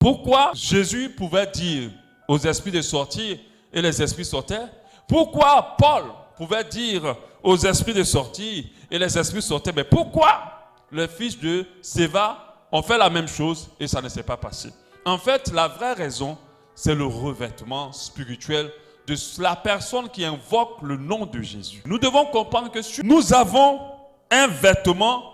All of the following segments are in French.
Pourquoi Jésus pouvait dire aux esprits de sortir et les esprits sortaient? Pourquoi Paul pouvait dire aux esprits de sortir et les esprits sortaient? Mais pourquoi les fils de Séva ont fait la même chose et ça ne s'est pas passé? En fait, la vraie raison, c'est le revêtement spirituel de la personne qui invoque le nom de Jésus. Nous devons comprendre que nous avons un vêtement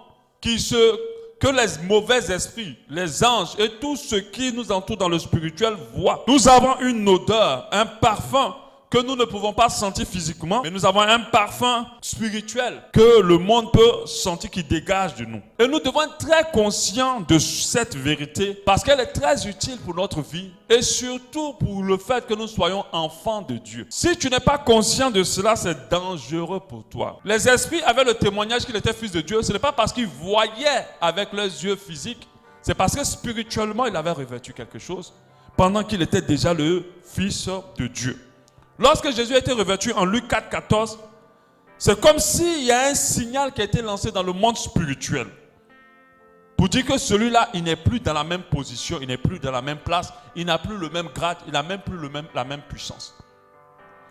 que les mauvais esprits, les anges et tout ce qui nous entoure dans le spirituel voient. Nous avons une odeur, un parfum que nous ne pouvons pas sentir physiquement, mais nous avons un parfum spirituel que le monde peut sentir qui dégage de nous. Et nous devons être très conscients de cette vérité parce qu'elle est très utile pour notre vie et surtout pour le fait que nous soyons enfants de Dieu. Si tu n'es pas conscient de cela, c'est dangereux pour toi. Les esprits avaient le témoignage qu'il était fils de Dieu. Ce n'est pas parce qu'ils voyaient avec leurs yeux physiques, c'est parce que spirituellement, il avait revêtu quelque chose pendant qu'il était déjà le fils de Dieu. Lorsque Jésus a été revêtu en Luc 4, 14, c'est comme s'il y a un signal qui a été lancé dans le monde spirituel pour dire que celui-là, il n'est plus dans la même position, il n'est plus dans la même place, il n'a plus le même grade, il n'a même plus la même puissance.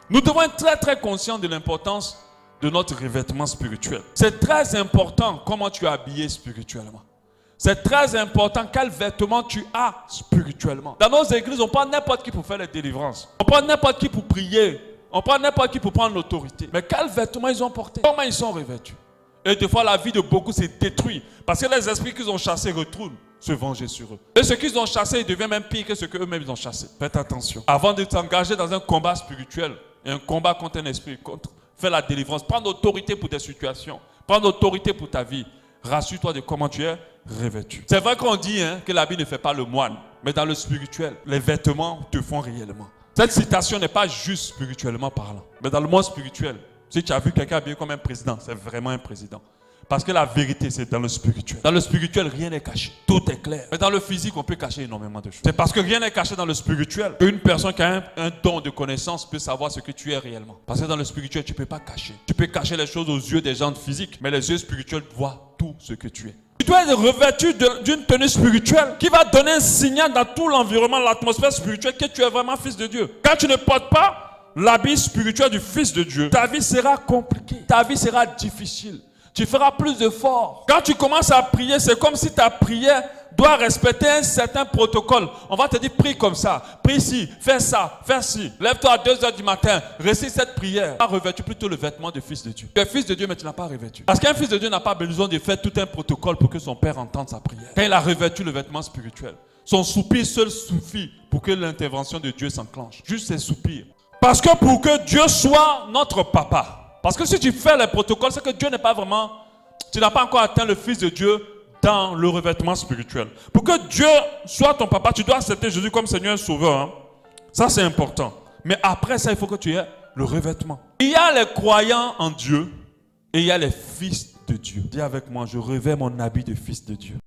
Nous devons être très très conscients de l'importance de notre revêtement spirituel. C'est très important comment tu es habillé spirituellement. C'est très important quel vêtement tu as spirituellement. Dans nos églises, on prend n'importe qui pour faire les délivrances. On prend n'importe qui pour prier. On prend n'importe qui pour prendre l'autorité. Mais quel vêtement ils ont porté? Comment ils sont revêtus? Et des fois, la vie de beaucoup s'est détruite. Parce que les esprits qu'ils ont chassés retournent se venger sur eux. Et ceux qu'ils ont chassés, ils deviennent même pire que ceux qu'eux-mêmes ils ont chassés. Faites attention. Avant de t'engager dans un combat spirituel, et un combat contre un esprit, faire la délivrance, prendre l'autorité pour tes situations, prendre l'autorité pour ta vie, rassure-toi de comment tu es revêtu. C'est vrai qu'on dit que l'habit ne fait pas le moine, mais dans le spirituel, les vêtements te font réellement. Cette citation n'est pas juste spirituellement parlant, mais dans le monde spirituel, si tu as vu quelqu'un habillé comme un président, c'est vraiment un président. Parce que la vérité, c'est dans le spirituel. Dans le spirituel, rien n'est caché. Tout est clair. Mais dans le physique, on peut cacher énormément de choses. C'est parce que rien n'est caché dans le spirituel qu'une personne qui a un don de connaissance peut savoir ce que tu es réellement. Parce que dans le spirituel, tu ne peux pas cacher. Tu peux cacher les choses aux yeux des gens physiques, mais les yeux spirituels voient tout ce que tu es. Tu dois être revêtu d'une tenue spirituelle qui va donner un signal dans tout l'environnement, l'atmosphère spirituelle que tu es vraiment fils de Dieu. Quand tu ne portes pas l'habit spirituel du fils de Dieu, ta vie sera compliquée. Ta vie sera difficile. Tu feras plus d'efforts. Quand tu commences à prier, c'est comme si ta prière doit respecter un certain protocole. On va te dire, prie comme ça, prie ici, fais ça, fais ci. Lève-toi à 2h du matin, récite cette prière. Tu as revêtu plutôt le vêtement de fils de Dieu. Tu es fils de Dieu, mais tu n'as pas revêtu. Parce qu'un fils de Dieu n'a pas besoin de faire tout un protocole pour que son père entende sa prière. Quand il a revêtu le vêtement spirituel, son soupir seul suffit pour que l'intervention de Dieu s'enclenche. Juste ses soupirs. Parce que pour que Dieu soit notre papa, parce que si tu fais les protocoles, c'est que Dieu n'est pas vraiment... Tu n'as pas encore atteint le Fils de Dieu dans le revêtement spirituel. Pour que Dieu soit ton papa, tu dois accepter Jésus comme Seigneur et Sauveur. Hein? Ça, c'est important. Mais après ça, il faut que tu aies le revêtement. Il y a les croyants en Dieu et il y a les fils de Dieu. Dis avec moi, je revêts mon habit de fils de Dieu.